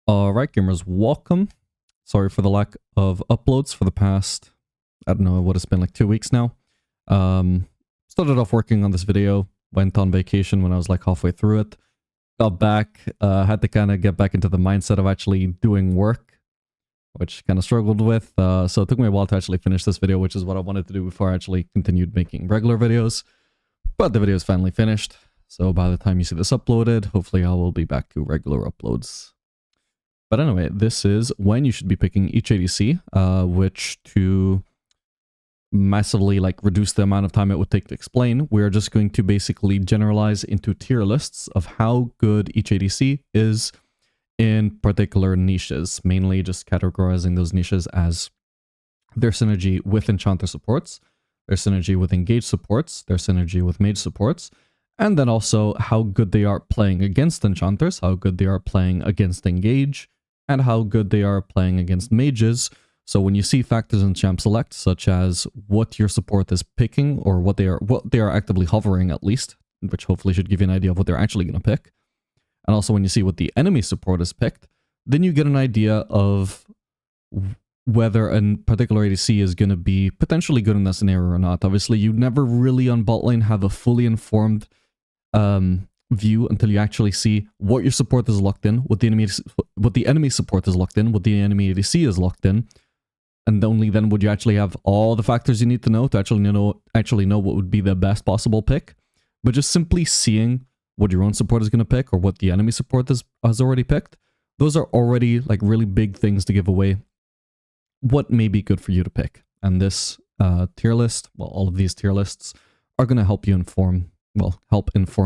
Alright gamers, welcome. Sorry for the lack of uploads for the past, I don't know what it's been, like 2 weeks now. Started off working on this video, went on vacation when I was like halfway through it. Got back, had to kind of get back into the mindset of actually doing work, which kind of struggled with. So it took me a while to actually finish this video, which is what I wanted to do before I actually continued making regular videos. But the video is finally finished. So by the time you see this uploaded, hopefully I will be back to regular uploads. But anyway, this is when you should be picking each ADC, which to massively like reduce the amount of time it would take to explain, we're just going to basically generalize into tier lists of how good each ADC is in particular niches, mainly just categorizing those niches as their synergy with enchanter supports, their synergy with engage supports, their synergy with mage supports, and then also how good they are playing against enchanters, how good they are playing against engage, and how good they are playing against mages. So when you see factors in champ select, such as what your support is picking, or what they are actively hovering at least, which hopefully should give you an idea of what they're actually going to pick. And also when you see what the enemy support is picked, then you get an idea of whether a particular ADC is going to be potentially good in that scenario or not. Obviously, you never really on bot lane have a fully informed view until you actually see what your support is locked in, what the enemy support is locked in, what the enemy ADC is locked in, and only then would you actually have all the factors you need to know to actually know what would be the best possible pick. But just simply seeing what your own support is going to pick or what the enemy support has already picked, those are already like really big things to give away what may be good for you to pick. And this tier list, well, all of these tier lists are going to help inform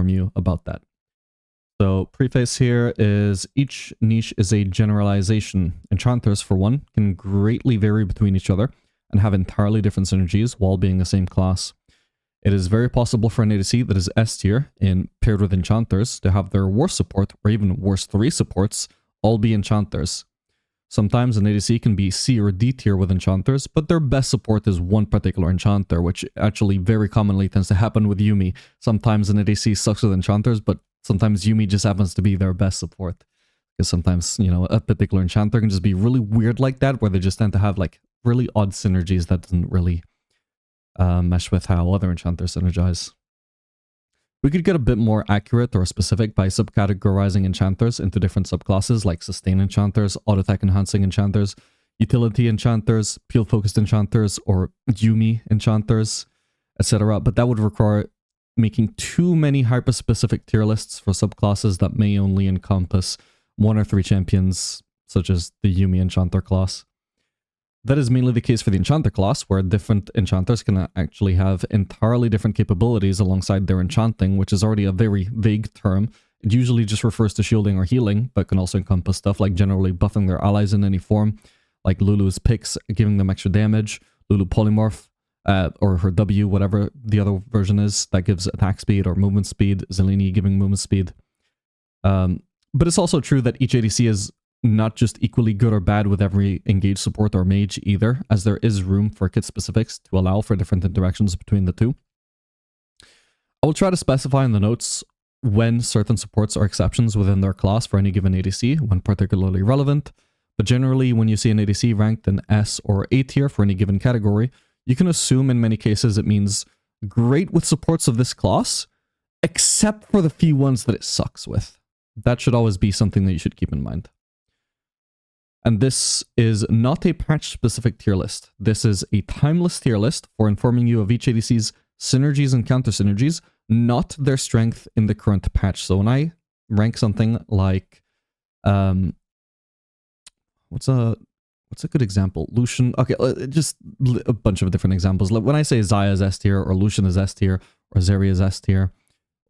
you about that. So preface here is each niche is a generalization. Enchanters, for one, can greatly vary between each other and have entirely different synergies while being the same class. It is very possible for an ADC that is S tier in paired with enchanters to have their worst support or even worst 3 supports all be enchanters. Sometimes an ADC can be C or D tier with enchanters, but their best support is one particular enchanter, which actually very commonly tends to happen with Yuumi. Sometimes an ADC sucks with enchanters, but sometimes Yuumi just happens to be their best support. Because sometimes, you know, a particular enchanter can just be really weird like that, where they just tend to have like really odd synergies that doesn't really mesh with how other enchanters synergize. We could get a bit more accurate or specific by subcategorizing enchanters into different subclasses like sustain enchanters, auto-attack enhancing enchanters, utility enchanters, peel-focused enchanters, or Yuumi enchanters, etc. But that would require making too many hyper-specific tier lists for subclasses that may only encompass 1 or 3 champions, such as the Yuumi enchanter class. That is mainly the case for the enchanter class, where different enchanters can actually have entirely different capabilities alongside their enchanting, which is already a very vague term. It usually just refers to shielding or healing, but can also encompass stuff like generally buffing their allies in any form, like Lulu's picks, giving them extra damage, Lulu polymorph, or her W, whatever the other version is, that gives attack speed or movement speed, Zelini giving movement speed. But it's also true that each ADC is not just equally good or bad with every engage support or mage either, as there is room for kit specifics to allow for different interactions between the two. I will try to specify in the notes when certain supports are exceptions within their class for any given ADC when particularly relevant, but generally when you see an ADC ranked in S or A tier for any given category, you can assume in many cases it means great with supports of this class, except for the few ones that it sucks with. That should always be something that you should keep in mind. And this is not a patch-specific tier list. This is a timeless tier list for informing you of each ADC's synergies and counter-synergies, not their strength in the current patch. So when I rank something like... what's a good example? Lucian... Okay, just a bunch of different examples. When I say Xayah is S tier, or Lucian is S tier, or Zeri is S tier,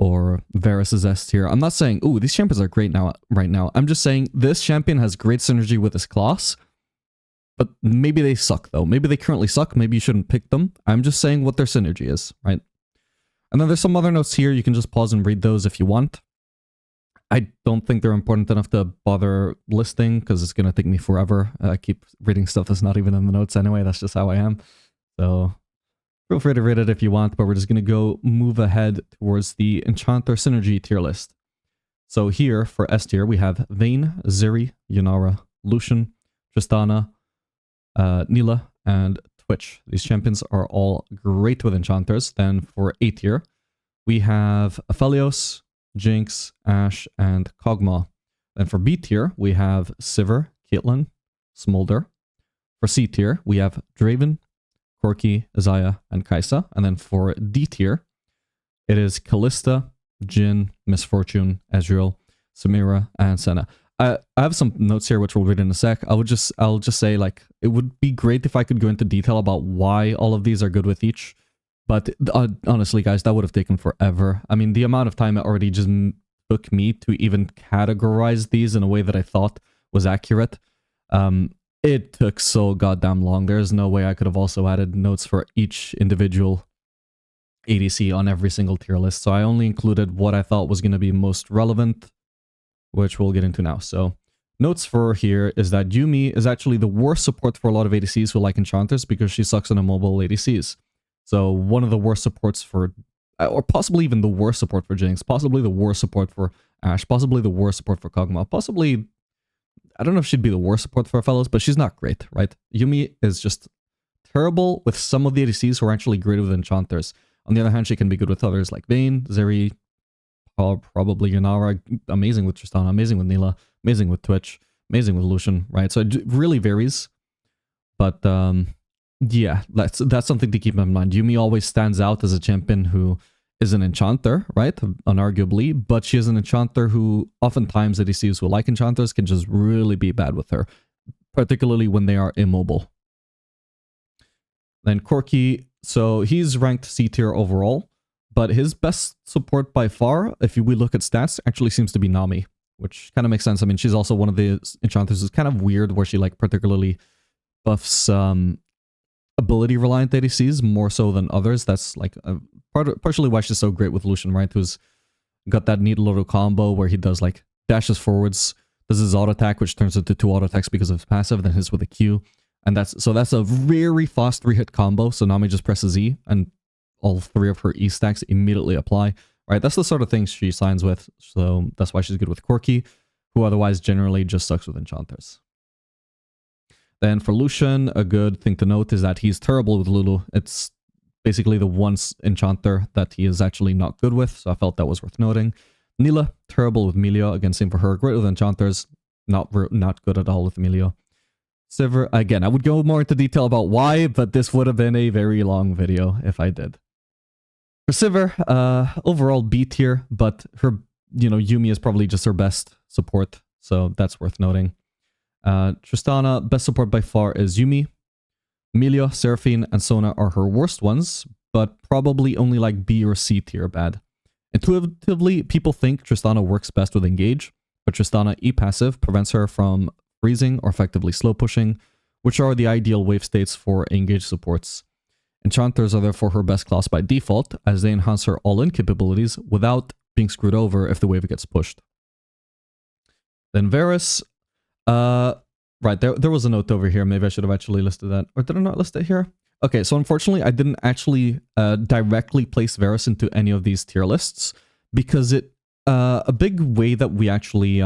or Varus is S tier, I'm not saying, ooh, these champions are great right now. I'm just saying this champion has great synergy with this class, but maybe they suck though. Maybe they currently suck. Maybe you shouldn't pick them. I'm just saying what their synergy is, right? And then there's some other notes here. You can just pause and read those if you want. I don't think they're important enough to bother listing because it's going to take me forever. I keep reading stuff that's not even in the notes anyway. That's just how I am. So feel free to read it if you want, but we're just going to move ahead towards the enchanter synergy tier list. So here for S tier, we have Vayne, Zeri, Yunara, Lucian, Tristana, Nila, and Twitch. These champions are all great with enchanters. Then for A tier, we have Aphelios, Jinx, Ashe, and Kog'Maw. Then for B tier, we have Sivir, Caitlyn, Smolder. For C tier, we have Draven, Corki, Isaiah, and Kai'Sa. And then for D tier, it is Kalista, Jhin, Misfortune, Ezreal, Samira, and Senna. I have some notes here which we'll read in a sec. I'll just say, like, it would be great if I could go into detail about why all of these are good with each. But honestly, guys, that would have taken forever. I mean, the amount of time it already just took me to even categorize these in a way that I thought was accurate. It took so goddamn long. There's no way I could have also added notes for each individual ADC on every single tier list. So I only included what I thought was going to be most relevant, which we'll get into now. So notes for here is that Yuumi is actually the worst support for a lot of ADCs who like enchanters because she sucks on immobile ADCs. So one of the worst supports for, or possibly even the worst support for Jinx, possibly the worst support for Ashe, possibly the worst support for Kog'Maw, possibly, I don't know if she'd be the worst support for fellows, but she's not great, right? Yuumi is just terrible with some of the ADCs who are actually great with enchanters. On the other hand, she can be good with others like Vayne, Zeri, probably Yunara, amazing with Tristana, amazing with Nila, amazing with Twitch, amazing with Lucian, right? So it really varies. But yeah, that's something to keep in mind. Yuumi always stands out as a champion who is an enchanter, right? Unarguably, but she is an enchanter who oftentimes ADCs who like enchanters can just really be bad with her, particularly when they are immobile. Then Corki, so he's ranked C tier overall, but his best support by far, if we look at stats, actually seems to be Nami, which kind of makes sense. I mean, she's also one of the enchanters who's kind of weird, where she like particularly buffs ability reliant ADCs more so than others. That's like partially why she's so great with Lucian, right? Who's got that neat little combo where he does like dashes forwards, does his auto attack, which turns into 2 auto attacks because of his passive, then hits with a Q. And that's a very fast 3-hit combo. So Nami just presses E and all 3 of her E stacks immediately apply. Right, that's the sort of thing she signs with. So that's why she's good with Corki, who otherwise generally just sucks with enchanters. Then for Lucian, a good thing to note is that he's terrible with Lulu. It's basically the one enchanter that he is actually not good with, so I felt that was worth noting. Nila, terrible with Milio. Again, same for her. Great with enchanters, not good at all with Milio. Sivir, again, I would go more into detail about why, but this would have been a very long video if I did. For Sivir, overall B tier, but her, Yuumi is probably just her best support, so that's worth noting. Tristana, best support by far is Yuumi. Milio, Seraphine, and Sona are her worst ones, but probably only like B or C tier bad. Intuitively, people think Tristana works best with Engage, but Tristana E passive prevents her from freezing or effectively slow pushing, which are the ideal wave states for Engage supports. Enchanters are therefore her best class by default, as they enhance her all-in capabilities without being screwed over if the wave gets pushed. Then Varus, right, there was a note over here. Maybe I should have actually listed that. Or did I not list it here? Okay, so unfortunately, I didn't actually directly place Varus into any of these tier lists, because a big way that we actually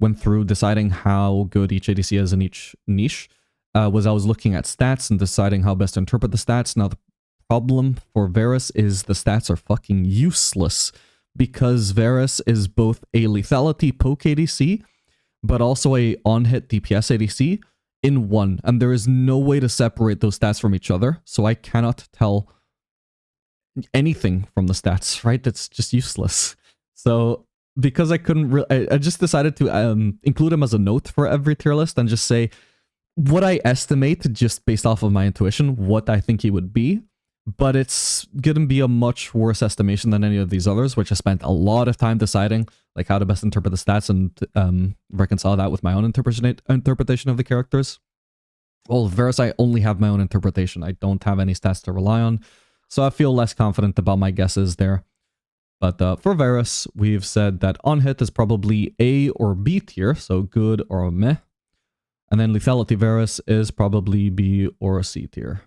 went through deciding how good each ADC is in each niche was I was looking at stats and deciding how best to interpret the stats. Now, the problem for Varus is the stats are fucking useless, because Varus is both a lethality poke ADC, but also a on-hit DPS ADC in one, and there is no way to separate those stats from each other, so I cannot tell anything from the stats, right? It's just useless. So, because I couldn't I just decided to include him as a note for every tier list and just say what I estimate, just based off of my intuition, what I think he would be. But it's gonna be a much worse estimation than any of these others, which I spent a lot of time deciding, like how to best interpret the stats and reconcile that with my own interpretation of the characters. Well, Varus, I only have my own interpretation. I don't have any stats to rely on, so I feel less confident about my guesses there. But for Varus, we've said that on hit is probably A or B tier, so good or meh. And then lethality Varus is probably B or C tier.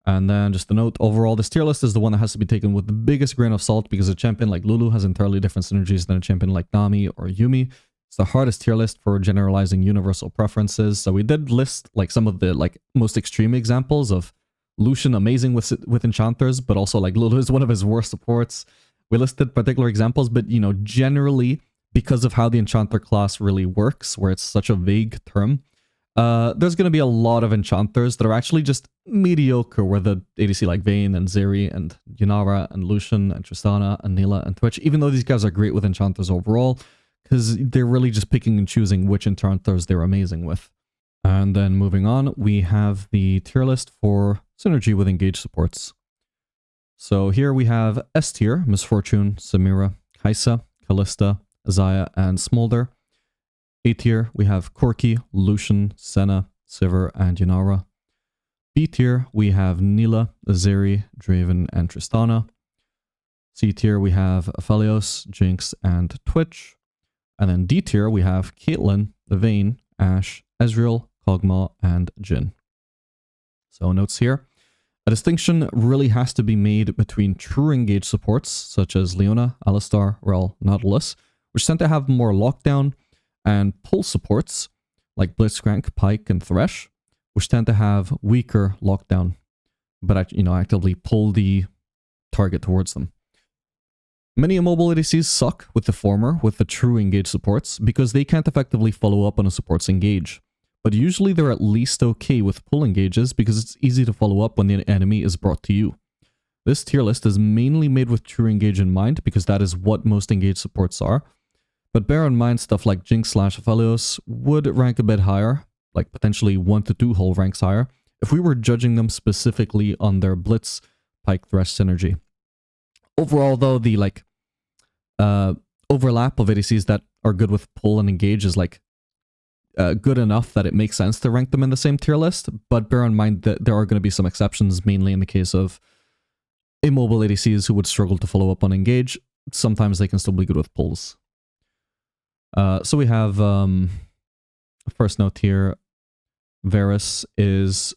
And then just a note, overall, this tier list is the one that has to be taken with the biggest grain of salt because a champion like Lulu has entirely different synergies than a champion like Nami or Yumi. It's the hardest tier list for generalizing universal preferences. So we did list like some of the like most extreme examples of Lucian amazing with enchanters, but also like Lulu is one of his worst supports. We listed particular examples, but you know, generally because of how the enchanter class really works, where it's such a vague term, there's going to be a lot of enchanters that are actually just mediocre, where the ADC like Vayne and Zeri and Yunara and Lucian and Tristana and Nila and Twitch, even though these guys are great with enchanters overall, because they're really just picking and choosing which enchanters they're amazing with. And then moving on, we have the tier list for synergy with engaged supports. So here we have S tier, Misfortune, Samira, Kaisa, Kalista, Zaya, and Smolder. A tier, we have Corki, Lucian, Senna, Sivir, and Yunara. B tier, we have Nila, Azeri, Draven, and Tristana. C tier, we have Aphelios, Jinx, and Twitch. And then D tier, we have Caitlyn, Vayne, Ashe, Ezreal, Kog'Maw, and Jhin. So notes here. A distinction really has to be made between true engaged supports, such as Leona, Alistar, Rel, Nautilus, which tend to have more lockdown, and pull supports, like Blitzcrank, Pyke, and Thresh, which tend to have weaker lockdown, but actively pull the target towards them. Many immobile ADCs suck with the former, with the true engaged supports, because they can't effectively follow up on a support's engage. But usually they're at least okay with pull engages because it's easy to follow up when the enemy is brought to you. This tier list is mainly made with true engage in mind because that is what most engaged supports are. But bear in mind stuff like Jinx/Aphelios would rank a bit higher, like potentially 1 to 2 whole ranks higher, if we were judging them specifically on their Blitz, Pyke, Thresh synergy. Overall though, the overlap of ADCs that are good with pull and engage is good enough that it makes sense to rank them in the same tier list, but bear in mind that there are going to be some exceptions, mainly in the case of immobile ADCs who would struggle to follow up on engage. Sometimes they can still be good with pulls. So we have, first note here, Varus is,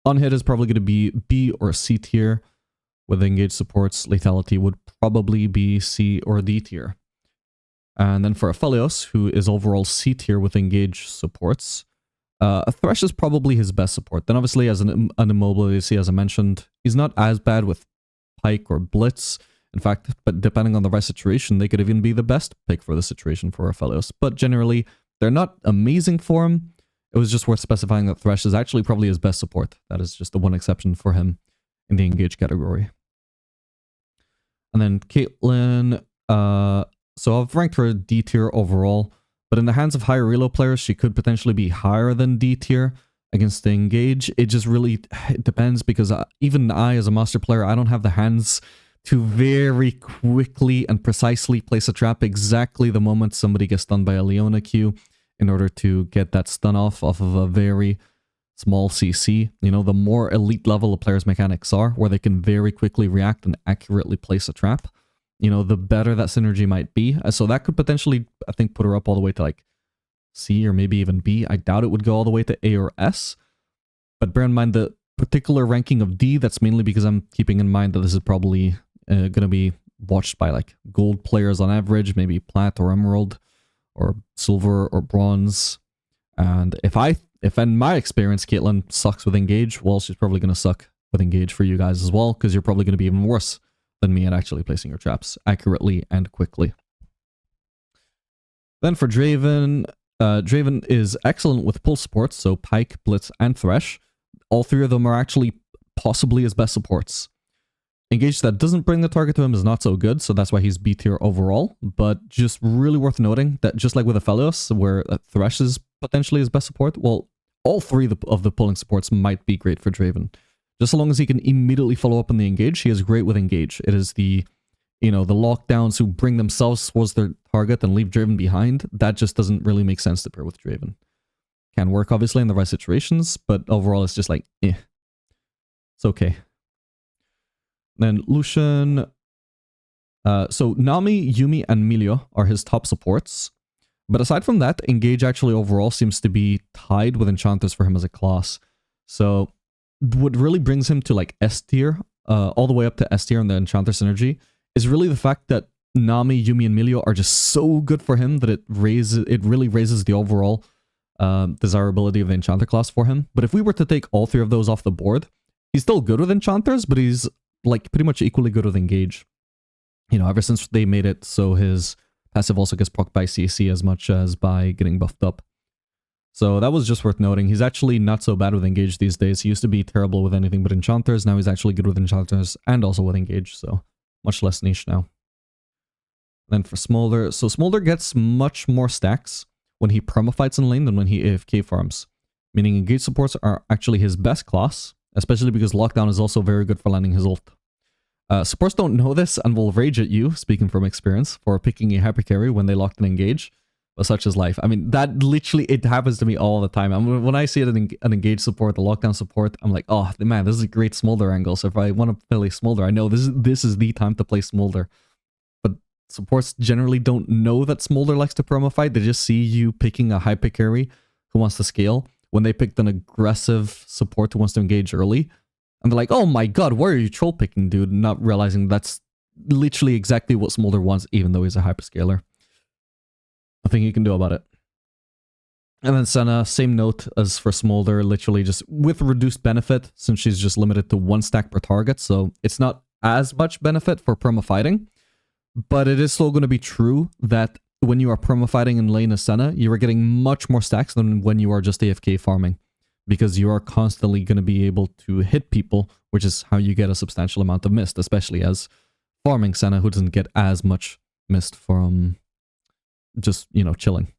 unhit is probably going to be B or C tier. With engaged supports, lethality would probably be C or D tier. And then for Aphelios, who is overall C tier with engaged supports, Thresh is probably his best support. Then obviously as an immobile ADC, as I mentioned, he's not as bad with Pyke or Blitz. In fact, but depending on the right situation, they could even be the best pick for the situation for Aphelios. But generally, they're not amazing for him. It was just worth specifying that Thresh is actually probably his best support. That is just the one exception for him in the engage category. And then Caitlyn, so I've ranked her D tier overall, but in the hands of higher reload players, she could potentially be higher than D tier against the engage. It just really depends because even I, as a master player, I don't have the hands to very quickly and precisely place a trap exactly the moment somebody gets stunned by a Leona Q in order to get that stun off of a very small CC. You know, the more elite level a player's mechanics are, where they can very quickly react and accurately place a trap, you know, the better that synergy might be. So that could potentially, I think, put her up all the way to like C or maybe even B. I doubt it would go all the way to A or S. But bear in mind the particular ranking of D, that's mainly because I'm keeping in mind that this is probably going to be watched by like gold players on average, maybe plat or emerald or silver or bronze. And if in my experience Caitlyn sucks with engage, well, she's probably going to suck with engage for you guys as well, because you're probably going to be even worse than me at actually placing your traps accurately and quickly. Then for Draven, Draven is excellent with pull supports, so Pyke, Blitz, and Thresh. All three of them are actually possibly his best supports. Engage that doesn't bring the target to him is not so good, so that's why he's B tier overall. But just really worth noting that just like with Aphelios, where Thresh is potentially his best support, well, all three of the pulling supports might be great for Draven. Just so long as he can immediately follow up on the engage, he is great with engage. It is the, you know, the lockdowns who bring themselves towards their target and leave Draven behind. That just doesn't really make sense to pair with Draven. Can work obviously in the right situations, but overall it's just like, It's okay. Then Lucian, so Nami, Yumi, and Milio are his top supports. But aside from that, engage actually overall seems to be tied with enchanters for him as a class. So what really brings him to like S tier, all the way up to S tier on the Enchanter synergy, is really the fact that Nami, Yumi, and Milio are just so good for him that it really raises the overall desirability of the Enchanter class for him. But if we were to take all three of those off the board, he's still good with Enchanters, but he's like pretty much equally good with Engage. You know, ever since they made it so his passive also gets procced by CC as much as by getting buffed up. So that was just worth noting. He's actually not so bad with Engage these days. He used to be terrible with anything but Enchanters. Now he's actually good with Enchanters and also with Engage, so much less niche now. Then for Smolder, so Smolder gets much more stacks when he permafights in lane than when he AFK farms. Meaning Engage supports are actually his best class, especially because Lockdown is also very good for landing his ult. Supports don't know this and will rage at you, speaking from experience, for picking a hyper carry when they locked in Engage. But such is life. I mean, that literally, it happens to me all the time. I mean, when I see it an Engage support, the Lockdown support, I'm like, oh man, this is a great Smolder angle. So if I want to play Smolder, I know this is the time to play Smolder. But supports generally don't know that Smolder likes to permafight. They just see you picking a hyper carry who wants to scale when they picked an aggressive support who wants to engage early. And they're like, oh my god, why are you troll picking, dude? Not realizing that's literally exactly what Smolder wants, even though he's a hyperscaler. Nothing you can do about it. And then Senna, same note as for Smolder, literally just with reduced benefit, since she's just limited to 1 stack per target, so it's not as much benefit for perma-fighting. But it is still going to be true that when you are perma-fighting in lane as Senna, you are getting much more stacks than when you are just AFK farming. Because you are constantly going to be able to hit people, which is how you get a substantial amount of mist, especially as farming Senna, who doesn't get as much mist from just, you know, chilling.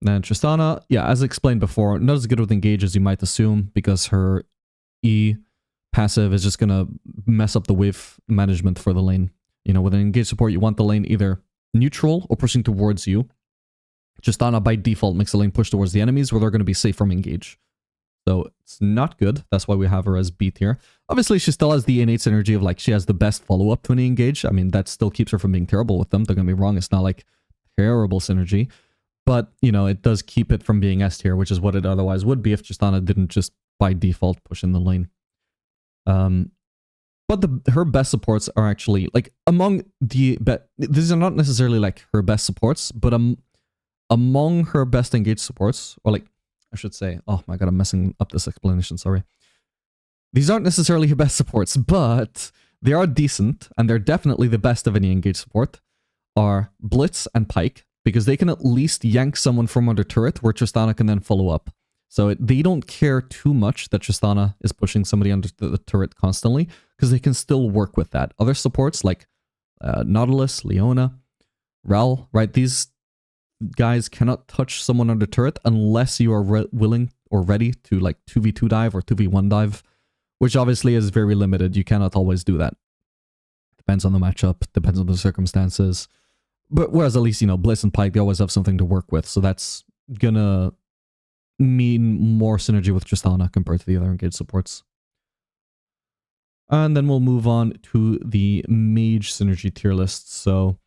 Then Tristana, yeah, as explained before, not as good with Engage as you might assume, because her E passive is just going to mess up the wave management for the lane. You know, with an Engage support, you want the lane either neutral or pushing towards you. Tristana by default makes the lane push towards the enemies where they're going to be safe from Engage. So it's not good. That's why we have her as B tier. Obviously, she still has the innate synergy of like, she has the best follow-up to an Engage. I mean, that still keeps her from being terrible with them. Don't get me wrong. It's not like terrible synergy. But, you know, it does keep it from being S tier, which is what it otherwise would be if Tristana didn't just by default push in the lane. But her best supports are actually, like, among the... These are not necessarily, like, her best supports, but among her best Engage supports, or, like, I should say... Oh my god, I'm messing up this explanation, sorry. These aren't necessarily her best supports, but they are decent, and they're definitely the best of any Engage support, are Blitz and Pike, because they can at least yank someone from under turret, where Tristana can then follow up. So they don't care too much that Tristana is pushing somebody under the turret constantly, because they can still work with that. Other supports like Nautilus, Leona, Ral, right? These guys cannot touch someone under turret unless you are willing or ready to like 2v2 dive or 2v1 dive, which obviously is very limited. You cannot always do that. Depends on the matchup, depends on the circumstances. But whereas at least, you know, Blitz and Pike, they always have something to work with. So that's gonna mean more synergy with Tristana compared to the other Engage supports. And then we'll move on to the mage synergy tier list. So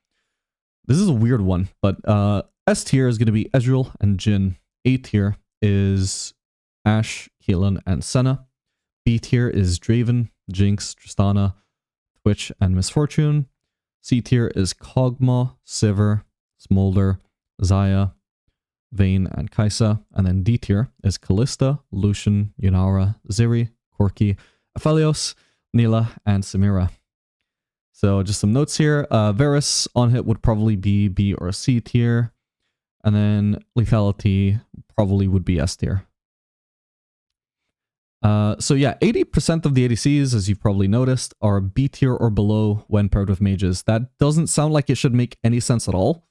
this is a weird one, but S tier is going to be Ezreal and Jhin. A tier is Ashe, Caitlyn, and Senna. B tier is Draven, Jinx, Tristana, Twitch, and Misfortune. C tier is Kog'Maw, Sivir, Smolder, Xayah, Vayne, and Kai'Sa. And then D tier is Kalista, Lucian, Yunara, Zeri, Corki, Aphelios, Nila, and Samira. So just some notes here. Varus on hit would probably be B or C tier. And then lethality probably would be S tier. So yeah, 80% of the ADCs, as you've probably noticed, are B tier or below when paired with mages. That doesn't sound like it should make any sense at all.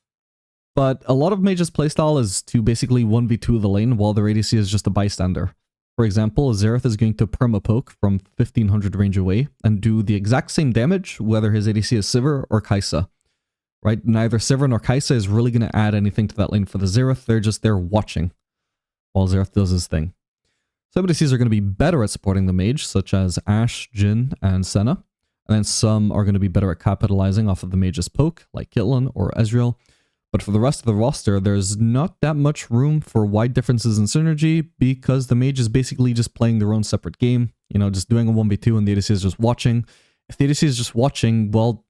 But a lot of mages' playstyle is to basically 1v2 the lane while their ADC is just a bystander. For example, Xerath is going to perma-poke from 1500 range away and do the exact same damage whether his ADC is Sivir or Kai'Sa. Right? Neither Sivir nor Kai'Sa is really going to add anything to that lane for the Xerath. They're just there watching while Xerath does his thing. Some ADCs are going to be better at supporting the mage, such as Ashe, Jhin, and Senna. And then some are going to be better at capitalizing off of the mage's poke, like Caitlyn or Ezreal. But for the rest of the roster, there's not that much room for wide differences in synergy because the mage is basically just playing their own separate game, you know, just doing a 1v2 and the ADC is just watching. If the ADC is just watching, well,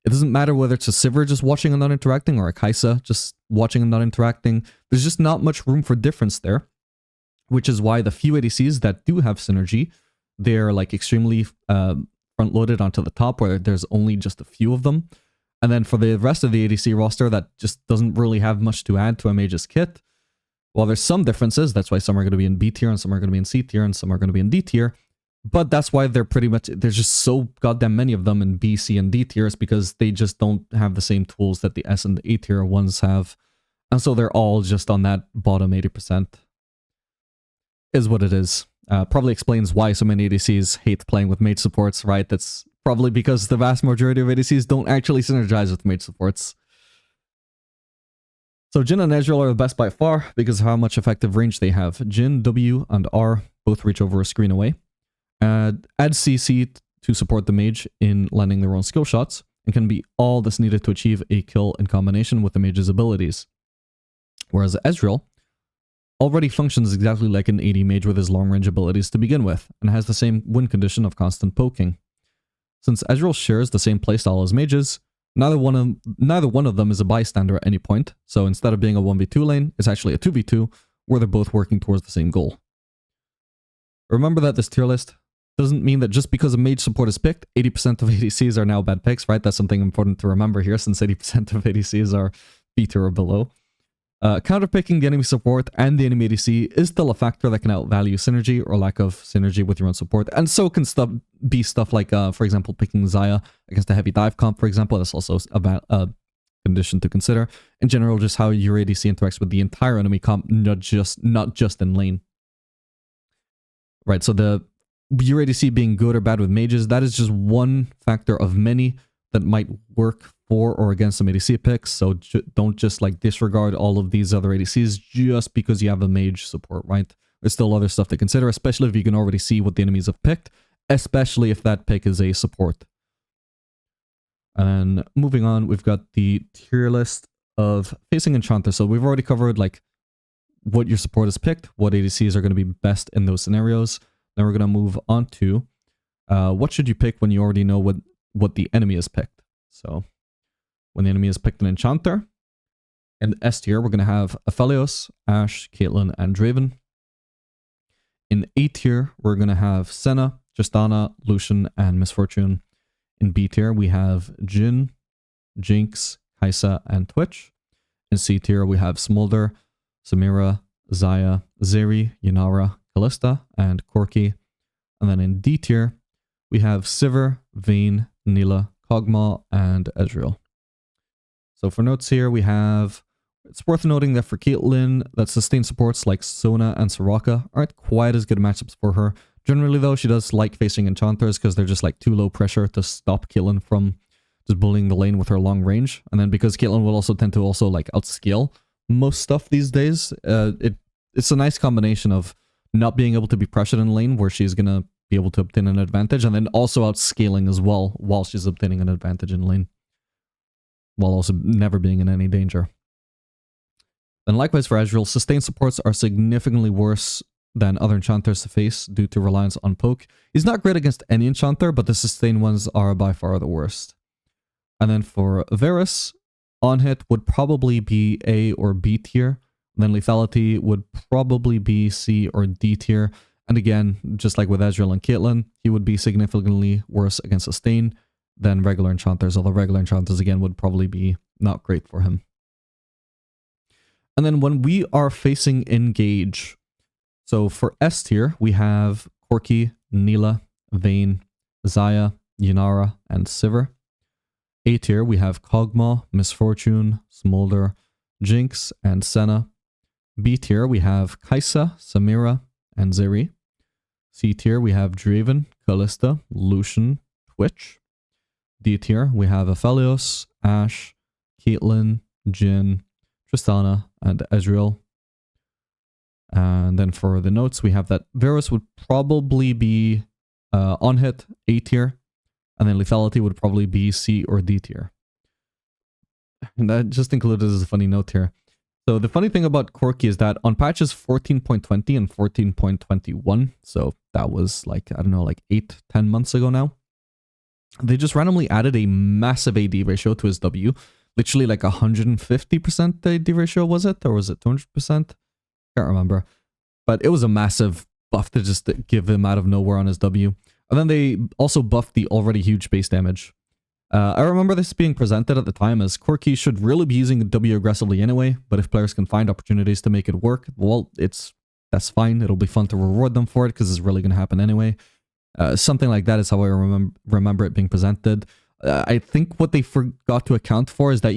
it doesn't matter whether it's a Sivir just watching and not interacting or a Kai'Sa just watching and not interacting. There's just not much room for difference there, which is why the few ADCs that do have synergy, they're like extremely front-loaded onto the top where there's only just a few of them. And then for the rest of the ADC roster that just doesn't really have much to add to a mage's kit, well, there's some differences. That's why some are going to be in B tier and some are going to be in C tier and some are going to be in D tier. But that's why they're pretty much, there's just so goddamn many of them in B, C, and D tiers because they just don't have the same tools that the S and the A tier ones have. And so they're all just on that bottom 80%. Is what it is. Probably explains why so many ADCs hate playing with mage supports, right? That's probably because the vast majority of ADCs don't actually synergize with mage supports. So Jhin and Ezreal are the best by far because of how much effective range they have. Jhin, W, and R both reach over a screen away. Add CC to support the mage in landing their own skill shots, and can be all that's needed to achieve a kill in combination with the mage's abilities. Whereas Ezreal already functions exactly like an AD mage with his long-range abilities to begin with, and has the same win condition of constant poking. Since Ezreal shares the same playstyle as mages, neither one of them is a bystander at any point, so instead of being a 1v2 lane, it's actually a 2v2, where they're both working towards the same goal. Remember that this tier list doesn't mean that just because a mage support is picked, 80% of ADCs are now bad picks, right? That's something important to remember here, since 80% of ADCs are B tier or below. Counterpicking the enemy support and the enemy ADC is still a factor that can outvalue synergy or lack of synergy with your own support, and so can be stuff like, for example, picking Xayah against a heavy dive comp, for example. That's also a condition to consider. In general, just how your ADC interacts with the entire enemy comp, not just in lane. Right, so your ADC being good or bad with mages, that is just one factor of many that might work for or against some ADC picks, so don't just like disregard all of these other ADCs just because you have a mage support, right? There's still other stuff to consider, especially if you can already see what the enemies have picked, especially if that pick is a support. And moving on, we've got the tier list of facing enchanters. So we've already covered like what your support has picked, what ADCs are going to be best in those scenarios. Then we're going to move on to what should you pick when you already know what the enemy has picked. So when the enemy has picked an enchanter, in S tier, we're going to have Aphelios, Ashe, Caitlyn, and Draven. In A tier, we're going to have Senna, Tristana, Lucian, and Misfortune. In B tier, we have Jhin, Jinx, Kai'Sa, and Twitch. In C tier, we have Smolder, Samira, Xayah, Zeri, Yanara, Kalista, and Corki. And then in D tier, we have Sivir, Vayne, Nila, Kog'Maw, and Ezreal. So for notes here, we have, it's worth noting that for Caitlyn, that sustained supports like Sona and Soraka aren't quite as good matchups for her. Generally though, she does like facing enchanters because they're just like too low pressure to stop Caitlyn from just bullying the lane with her long range. And then because Caitlyn will also tend to also like outscale most stuff these days, it's a nice combination of not being able to be pressured in lane where she's going to be able to obtain an advantage, and then also outscaling as well while she's obtaining an advantage in lane, while also never being in any danger. And likewise for Ezreal, sustained supports are significantly worse than other enchanters to face due to reliance on poke. He's not great against any enchanter, but the sustained ones are by far the worst. And then for Varus, on hit would probably be A or B tier. Then lethality would probably be C or D tier. And again, just like with Ezreal and Caitlyn, he would be significantly worse against sustain than regular enchanters, although regular enchanters again would probably be not great for him. And then when we are facing engage, so for S tier, we have Corki, Nila, Vayne, Xayah, Yanara, and Sivir. A tier, we have Kog'Maw, Misfortune, Smolder, Jinx, and Senna. B tier, we have Kai'Sa, Samira, and Zeri. C tier, we have Draven, Kalista, Lucian, Twitch. D tier, we have Aphelios, Ashe, Caitlyn, Jhin, Tristana, and Ezreal. And then for the notes, we have that Varus would probably be on hit, A tier, and then lethality would probably be C or D tier. And that just included as a funny note here. So the funny thing about Corki is that on patches 14.20 and 14.21, so that was like, I don't know, like 8-10 months ago now, they just randomly added a massive AD ratio to his W. Literally like 150% AD ratio, was it? Or was it 200%? Can't remember. But it was a massive buff to just give him out of nowhere on his W. And then they also buffed the already huge base damage. I remember this being presented at the time as Corki should really be using W aggressively anyway, but if players can find opportunities to make it work, well, that's fine. It'll be fun to reward them for it because it's really going to happen anyway. Something like that is how I remember it being presented. I think what they forgot to account for is that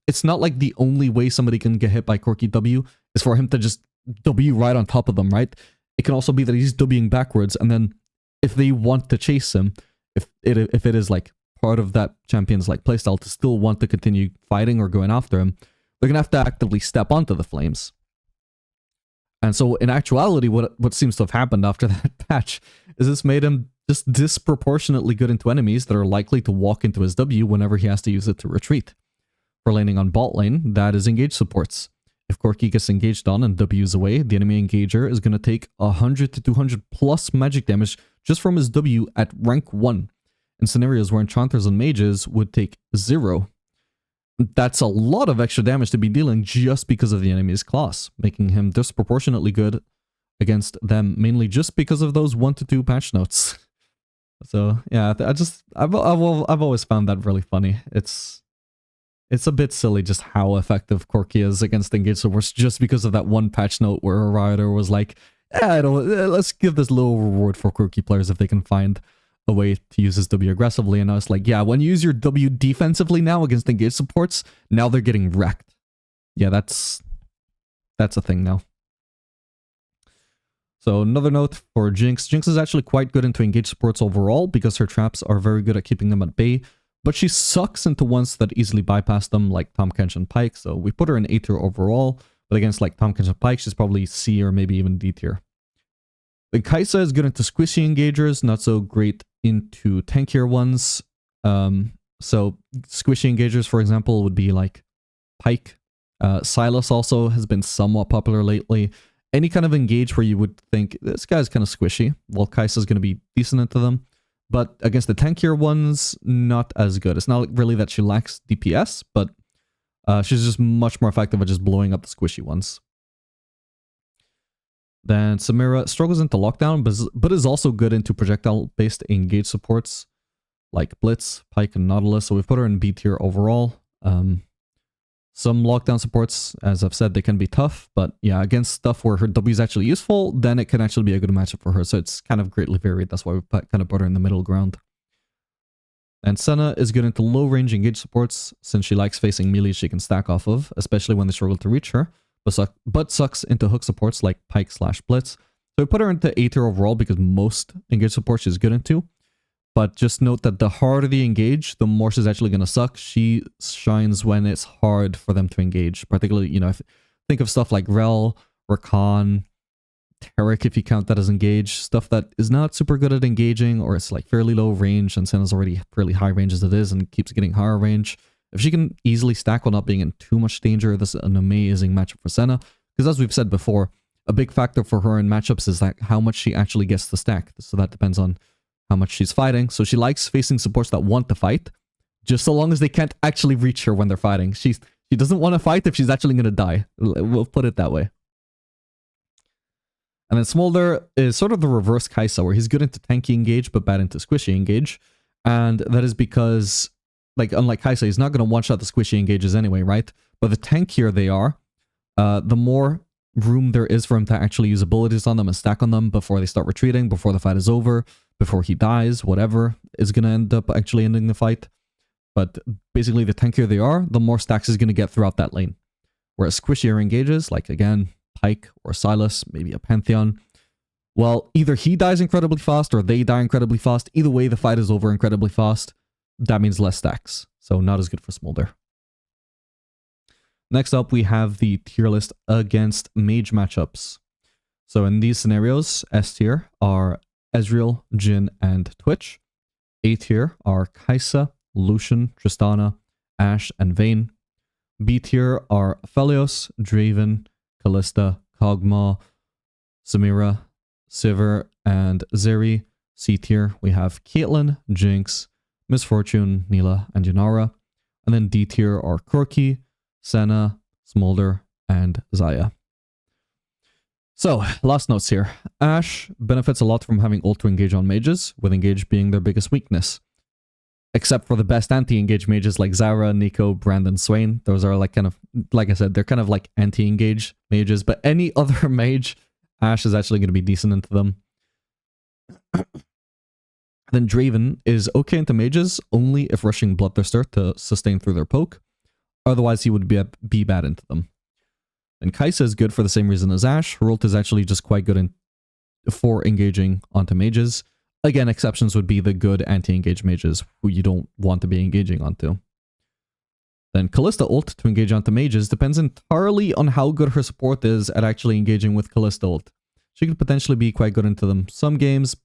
it's not like the only way somebody can get hit by Corki W is for him to just W right on top of them, right? It can also be that he's Wing backwards, and then if they want to chase him, if it is like part of that champion's like playstyle to still want to continue fighting or going after him, they're gonna have to actively step onto the flames. And so in actuality, what seems to have happened after that patch is this made him just disproportionately good into enemies that are likely to walk into his W whenever he has to use it to retreat. For laning on bot lane, that is engage supports. If Corki gets engaged on and W's away, the enemy engager is going to take 100 to 200 plus magic damage just from his W at rank 1, in scenarios where enchanters and mages would take 0. That's a lot of extra damage to be dealing just because of the enemy's class, making him disproportionately good against them, mainly just because of those 1 to 2 patch notes. So yeah, I've always found that really funny. It's a bit silly just how effective Corki is against engage supports just because of that one patch note where a Rioter was like, let's give this little reward for Corki players if they can find a way to use his W aggressively. And I was like, yeah, when you use your W defensively now against engage supports, now they're getting wrecked. Yeah, that's a thing now. So another note for Jinx. Jinx is actually quite good into engage supports overall because her traps are very good at keeping them at bay. But she sucks into ones that easily bypass them, like Tahm Kench and Pyke, so we put her in A tier overall, but against like Tahm Kench and Pyke, she's probably C or maybe even D tier. Then Kai'Sa is good into squishy engagers, not so great into tankier ones. So squishy engagers, for example, would be like Pyke. Sylas also has been somewhat popular lately. Any kind of engage where you would think, this guy's kind of squishy, well, Kai'Sa is going to be decent into them. But against the tankier ones, not as good. It's not really that she lacks DPS, but she's just much more effective at just blowing up the squishy ones. Then Samira struggles into lockdown, but is also good into projectile-based engage supports, like Blitz, Pyke, and Nautilus. So we've put her in B tier overall. Some lockdown supports, as I've said, they can be tough, but yeah, against stuff where her W is actually useful, then it can actually be a good matchup for her. So it's kind of greatly varied. That's why we kind of put her in the middle ground. And Senna is good into low-range engage supports, since she likes facing melee she can stack off of, especially when they struggle to reach her, but sucks into hook supports like Pyke/Blitz. So we put her into A tier overall because most engage support she's good into. But just note that the harder the engage, the more she's actually going to suck. She shines when it's hard for them to engage. Particularly, you know, think of stuff like Rel, Rakan, Taric, if you count that as engage. Stuff that is not super good at engaging, or it's like fairly low range, and Senna's already fairly high range as it is, and keeps getting higher range. If she can easily stack while not being in too much danger, this is an amazing matchup for Senna. Because as we've said before, a big factor for her in matchups is like how much she actually gets to stack. So that depends on how much she's fighting. So she likes facing supports that want to fight, just so long as they can't actually reach her when they're fighting. She doesn't want to fight if she's actually going to die. We'll put it that way. And then Smolder is sort of the reverse Kai'Sa, where he's good into tanky engage, but bad into squishy engage. And that is because, like, unlike Kai'Sa, he's not going to one-shot the squishy engages anyway, right? But the tankier they are, the more room there is for him to actually use abilities on them and stack on them before they start retreating, before the fight is over, before he dies, whatever is going to end up actually ending the fight. But basically, the tankier they are, the more stacks he's going to get throughout that lane. Whereas squishier engages, like again, Pyke or Sylas, maybe a Pantheon, well, either he dies incredibly fast or they die incredibly fast. Either way, the fight is over incredibly fast. That means less stacks. So not as good for Smolder. Next up, we have the tier list against mage matchups. So in these scenarios, S tier are Ezreal, Jhin, and Twitch. A tier are Kai'Sa, Lucian, Tristana, Ashe, and Vayne. B tier are Aphelios, Draven, Kalista, Kog'Maw, Samira, Sivir, and Zeri. C tier, we have Caitlyn, Jinx, Miss Fortune, Nila, and Yanara. And then D tier are Corki, Senna, Smolder, and Xayah. So, last notes here. Ashe benefits a lot from having ult to engage on mages, with engage being their biggest weakness. Except for the best anti-engage mages like Zara, Nico, Brandon, Swain. Those are like kind of, like I said, they're kind of like anti-engage mages, but any other mage, Ashe is actually going to be decent into them. Then Draven is okay into mages, only if rushing Bloodthirster to sustain through their poke. Otherwise, he would be bad into them. And Kai'Sa is good for the same reason as Ashe. Her ult is actually just quite good for engaging onto mages. Again, exceptions would be the good anti-engage mages who you don't want to be engaging onto. Then Kalista ult to engage onto mages depends entirely on how good her support is at actually engaging with Kalista ult. She could potentially be quite good into them some games,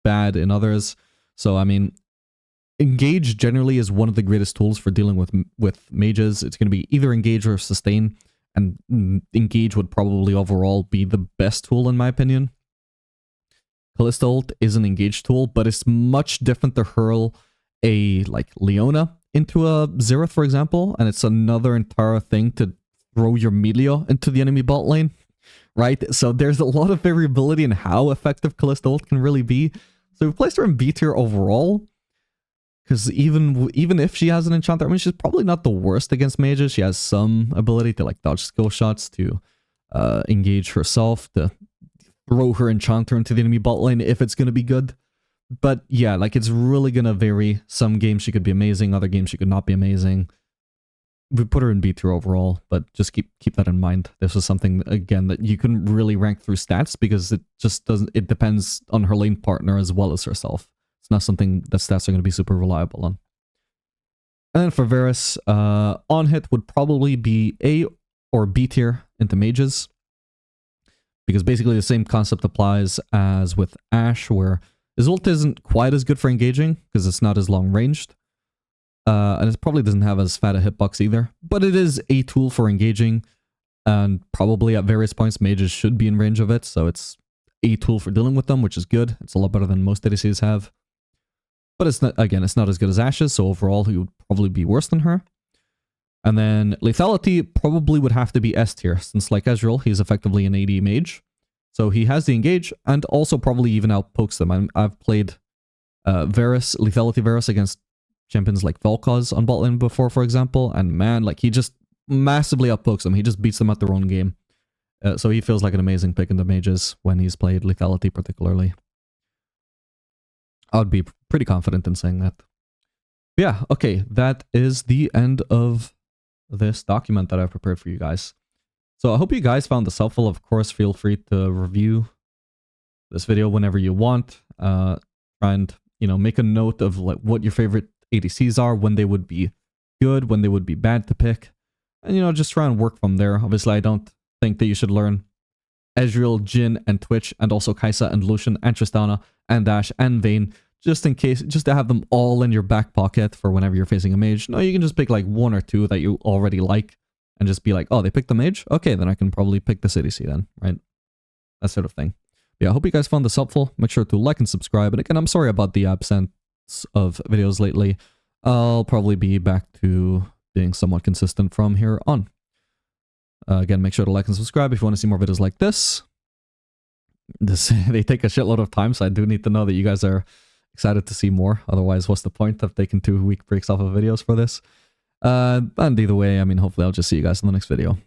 bad in others. So, I mean, engage generally is one of the greatest tools for dealing with mages. It's going to be either engage or sustain, and engage would probably overall be the best tool in my opinion. Kalista ult is an engage tool, but it's much different to hurl a, like, Leona into a Xerath, for example, and it's another entire thing to throw your Melio into the enemy bot lane, right? So there's a lot of variability in how effective Kalista ult can really be. So we placed her in B tier overall, because even if she has an enchanter, I mean, she's probably not the worst against mages. She has some ability to, like, dodge skill shots, to engage herself, to throw her enchanter into the enemy bot lane if it's going to be good. But yeah, like, it's really going to vary. Some games she could be amazing, other games she could not be amazing. We put her in B tier overall, but just keep that in mind. This is something, again, that you couldn't really rank through stats because it just doesn't, it depends on her lane partner as well as herself. It's not something that stats are going to be super reliable on. And then for Varus, on hit would probably be A or B tier into mages, because basically the same concept applies as with Ashe, where his ult isn't quite as good for engaging because it's not as long ranged. And it probably doesn't have as fat a hitbox either, but it is a tool for engaging, and probably at various points mages should be in range of it, so it's a tool for dealing with them, which is good. It's a lot better than most ADCs have. But it's not, again, it's not as good as Ashe's, so overall he would probably be worse than her. And then lethality probably would have to be S tier, since like Ezreal, he's effectively an AD mage. So he has the engage, and also probably even outpokes them. I've played Varus, lethality Varus against champions like Vel'Koz on bot lane before, for example, and man, like, he just massively outpokes them. He just beats them at their own game. So he feels like an amazing pick into mages when he's played lethality particularly. I would be pretty confident in saying that. Yeah, okay, that is the end of this document that I've prepared for you guys. So I hope you guys found this helpful. Of course, feel free to review this video whenever you want. Try and, you know, make a note of like what your favorite ADCs are, when they would be good, when they would be bad to pick. And, you know, just try and work from there. Obviously, I don't think that you should learn Ezreal, Jhin, and Twitch, and also Kai'Sa and Lucian, and Tristana, and Ashe, and Vayne, just in case, just to have them all in your back pocket for whenever you're facing a mage. No, you can just pick like one or two that you already like, and just be like, oh, they picked the mage? Okay, then I can probably pick this ADC then, right? That sort of thing. Yeah, I hope you guys found this helpful. Make sure to like and subscribe. And again, I'm sorry about the absence of videos lately. I'll probably be back to being somewhat consistent from here on. Again, make sure to like and subscribe if you want to see more videos like this. They take a shitload of time, so I do need to know that you guys are excited to see more. Otherwise, what's the point of taking 2 week breaks off of videos for this? And either way, I mean, hopefully I'll just see you guys in the next video.